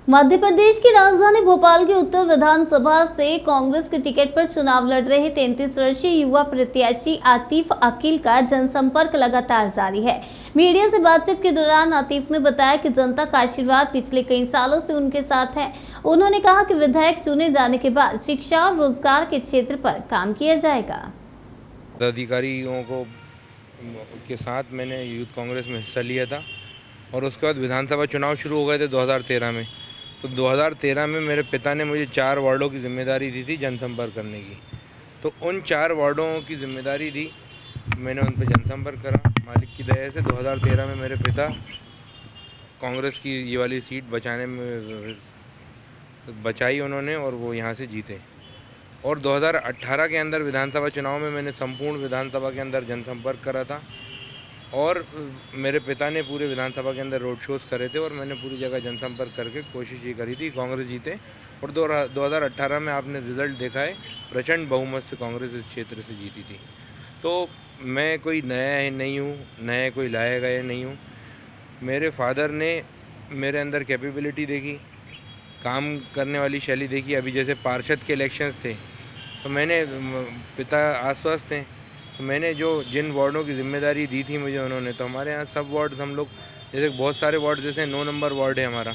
मध्य प्रदेश की राजधानी भोपाल की उत्तर विधानसभा से कांग्रेस के टिकट पर चुनाव लड़ रहे 33 वर्षीय युवा प्रत्याशी आतिफ अकील का जनसंपर्क लगातार जारी है। मीडिया से बातचीत के दौरान आतिफ ने बताया कि जनता का आशीर्वाद पिछले कई सालों से उनके साथ है। उन्होंने कहा कि विधायक चुने जाने के बाद शिक्षा और रोजगार के क्षेत्र पर काम किया जाएगा। अधिकारियों को के साथ मैंने यूथ कांग्रेस में हिस्सा लिया था और उसके बाद विधानसभा चुनाव शुरू हो गए थे 2013 में। तो 2013 में मेरे पिता ने मुझे 4 वार्डों की जिम्मेदारी दी थी जनसंपर्क करने की। तो उन 4 वार्डों की जिम्मेदारी दी, मैंने उन पर जनसंपर्क करा। मालिक की दया से 2013 में मेरे पिता कांग्रेस की ये वाली सीट बचाई उन्होंने और वो यहाँ से जीते। और 2018 के अंदर विधानसभा चुनाव में मैंने संपूर्ण विधानसभा के अंदर जनसंपर्क करा था और मेरे पिता ने पूरे विधानसभा के अंदर रोड शोज़ करे थे और मैंने पूरी जगह जनसंपर्क करके कोशिश ये करी थी कांग्रेस जीते। और 2018 में आपने रिज़ल्ट देखा है, प्रचंड बहुमत से कांग्रेस इस क्षेत्र से जीती थी। तो मैं कोई नया नहीं हूँ, नया कोई लाया गया नहीं हूँ। मेरे फादर ने मेरे अंदर कैपेबिलिटी देखी, काम करने वाली शैली देखी। अभी जैसे पार्षद के इलेक्शंस थे तो मैंने पिता आश्वस्त थे, तो मैंने जिन वार्डों की जिम्मेदारी दी थी मुझे उन्होंने, तो हमारे यहाँ सब वार्ड हम लोग, जैसे बहुत सारे वार्ड, जैसे 9 नंबर वार्ड है हमारा,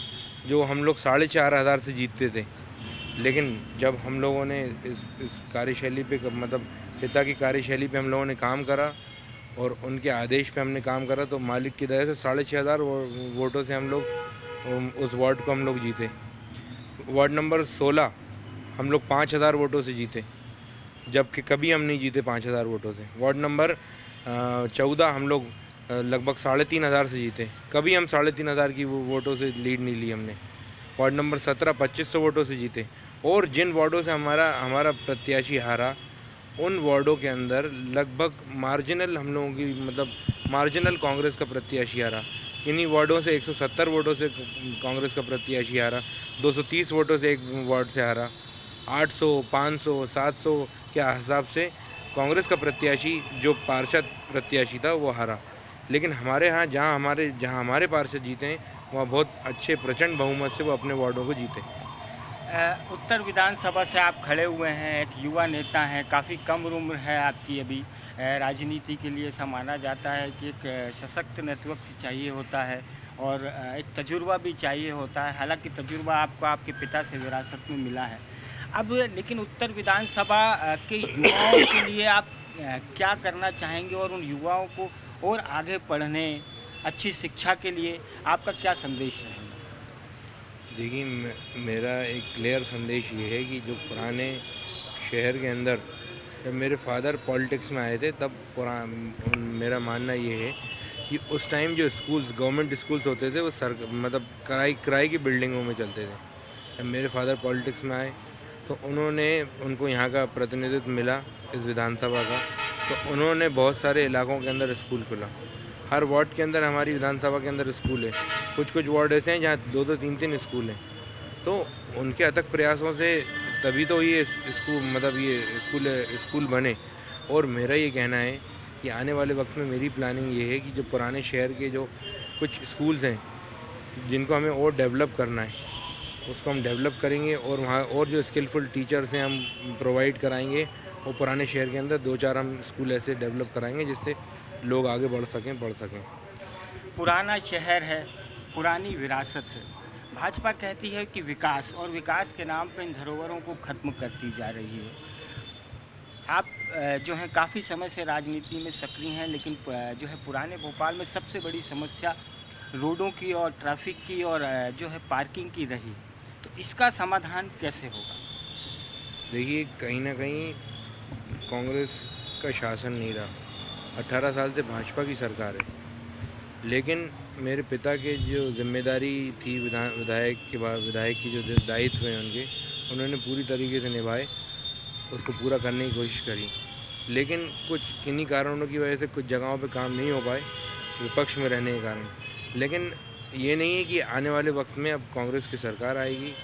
जो हम लोग 4,500 से जीतते थे। लेकिन जब हम लोगों ने इस कार्यशैली पे, मतलब पिता की कार्यशैली पे हम लोगों ने काम करा और उनके आदेश पे हमने काम करा, तो मालिक की दया से 6,500 वोटों से हम लोग उस वार्ड को हम लोग जीते। वार्ड नंबर 16 हम लोग 5,000 वोटों से जीते, जबकि कभी हम नहीं जीते 5,000 वोटों से। वार्ड नंबर 14 हम लोग लगभग 3,500 से जीते, कभी हम 3,500 की वोटों से लीड नहीं ली हमने। वार्ड नंबर 17 2,500 वोटों से जीते। और जिन वार्डों से हमारा प्रत्याशी हारा, उन वार्डों के अंदर लगभग मार्जिनल हम लोगों की, मतलब मार्जिनल कांग्रेस का प्रत्याशी हारा। किन्हीं वार्डों से 170 वोटों से कांग्रेस का प्रत्याशी हारा, 230 वोटों से एक वार्ड से हारा, 800, 500, 700 के हिसाब से कांग्रेस का प्रत्याशी जो पार्षद प्रत्याशी था वो हारा। लेकिन हमारे यहाँ जहाँ हमारे पार्षद जीते हैं, वहाँ बहुत अच्छे प्रचंड बहुमत से वो अपने वार्डों को जीते। उत्तर विधानसभा से आप खड़े हुए हैं, एक युवा नेता हैं, काफ़ी कम उम्र है आपकी अभी। राजनीति के लिए ऐसा माना जाता है कि एक सशक्त नेतृत्व चाहिए होता है और एक तजुर्बा भी चाहिए होता है। हालांकि तजुर्बा आपको आपके पिता से विरासत में मिला है। अब लेकिन उत्तर विधानसभा के युवाओं के लिए आप क्या करना चाहेंगे और उन युवाओं को और आगे पढ़ने, अच्छी शिक्षा के लिए आपका क्या संदेश रहेगा? देखिए, मेरा एक क्लियर संदेश ये है कि जो पुराने शहर के अंदर, जब मेरे फादर पॉलिटिक्स में आए थे, तब मेरा मानना ये है कि उस टाइम जो स्कूल्स, गवर्नमेंट स्कूल्स होते थे, वो मतलब किराए की बिल्डिंगों में चलते थे। जब मेरे फादर पॉलिटिक्स में आए तो उनको यहाँ का प्रतिनिधित्व मिला इस विधानसभा का, तो उन्होंने बहुत सारे इलाकों के अंदर स्कूल खोला। हर वार्ड के अंदर, हमारी विधानसभा के अंदर स्कूल है। कुछ वार्ड ऐसे हैं जहाँ 2-2, 3-3 स्कूल हैं। तो उनके अथक प्रयासों से तभी तो ये स्कूल बने। और मेरा ये कहना है कि आने वाले वक्त में मेरी प्लानिंग ये है कि जो पुराने शहर के जो कुछ स्कूल्स हैं, जिनको हमें और डेवलप करना है, उसको हम डेवलप करेंगे और वहाँ और जो स्किलफुल टीचर्स हैं हम प्रोवाइड कराएंगे। और पुराने शहर के अंदर 2-4 हम स्कूल ऐसे डेवलप कराएंगे जिससे लोग आगे बढ़ सकें। पुराना शहर है, पुरानी विरासत है। भाजपा कहती है कि विकास, और विकास के नाम पर इन धरोहरों को ख़त्म करती जा रही है। आप जो है काफ़ी समय से राजनीति में सक्रिय हैं, लेकिन जो है पुराने भोपाल में सबसे बड़ी समस्या रोडों की और ट्रैफिक की और जो है पार्किंग की रही। तो इसका समाधान कैसे होगा? देखिए, कहीं ना कहीं कांग्रेस का शासन नहीं रहा। 18 साल से भाजपा की सरकार है, लेकिन मेरे पिता के जो जिम्मेदारी थी विधायक की जो दायित्व हैं उन्होंने पूरी तरीके से निभाए, उसको पूरा करने की कोशिश करी। लेकिन किन्हीं कारणों की वजह से कुछ जगहों पे काम नहीं हो पाए, विपक्ष में रहने के कारण। लेकिन ये नहीं है कि आने वाले वक्त में अब कांग्रेस की सरकार आएगी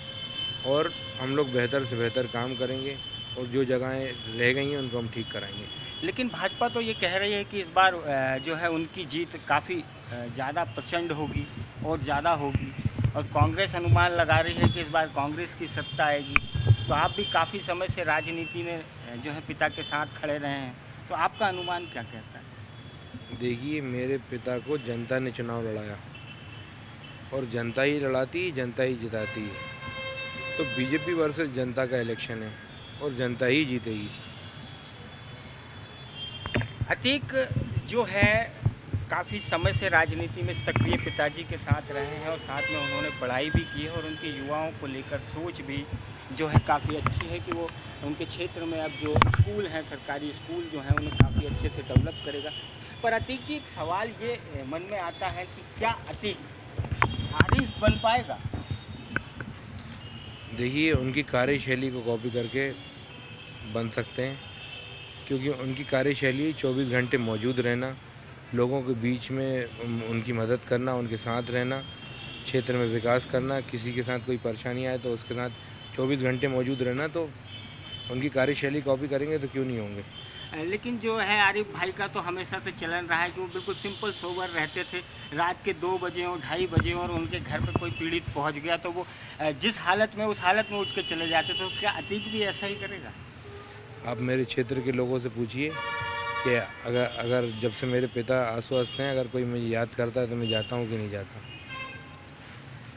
और हम लोग बेहतर से बेहतर काम करेंगे और जो जगहें रह गई हैं उनको हम ठीक कराएंगे। लेकिन भाजपा तो ये कह रही है कि इस बार जो है उनकी जीत काफ़ी ज़्यादा प्रचंड होगी और ज़्यादा होगी। और कांग्रेस अनुमान लगा रही है कि इस बार कांग्रेस की सत्ता आएगी। तो आप भी काफ़ी समय से राजनीति में जो है पिता के साथ खड़े रहे हैं, तो आपका अनुमान क्या कहता है? देखिए, मेरे पिता को जनता ने चुनाव लड़ाया और जनता ही लड़ाती, जनता ही जिताती है। तो बीजेपी वर्सेस जनता का इलेक्शन है और जनता ही जीतेगी। अतीक जो है काफ़ी समय से राजनीति में सक्रिय पिताजी के साथ रहे हैं और साथ में उन्होंने पढ़ाई भी की है और उनके युवाओं को लेकर सोच भी जो है काफ़ी अच्छी है कि वो उनके क्षेत्र में अब जो स्कूल हैं, सरकारी स्कूल जो हैं, उन्हें काफ़ी अच्छे से डेवलप करेगा। पर अतीक जी, एक सवाल ये मन में आता है कि क्या अतीक आरिफ बन पाएगा? देखिए, उनकी कार्यशैली को कॉपी करके बन सकते हैं, क्योंकि उनकी कार्यशैली 24 घंटे मौजूद रहना, लोगों के बीच में उनकी मदद करना, उनके साथ रहना, क्षेत्र में विकास करना, किसी के साथ कोई परेशानी आए तो उसके साथ 24 घंटे मौजूद रहना। तो उनकी कार्यशैली कॉपी करेंगे तो क्यों नहीं होंगे। लेकिन जो है आरिफ भाई का तो हमेशा से चलन रहा है कि वो बिल्कुल सिंपल सोबर रहते थे। रात के 2 बजे और 2:30 बजे और उनके घर पर कोई पीड़ित पहुंच गया तो वो जिस हालत में उस हालत में उठ के चले जाते। तो क्या अतीक भी ऐसा ही करेगा? आप मेरे क्षेत्र के लोगों से पूछिए कि अगर जब से मेरे पिता अस्वस्थ हैं, अगर कोई मुझे याद करता है तो मैं जाता हूँ कि नहीं जाता।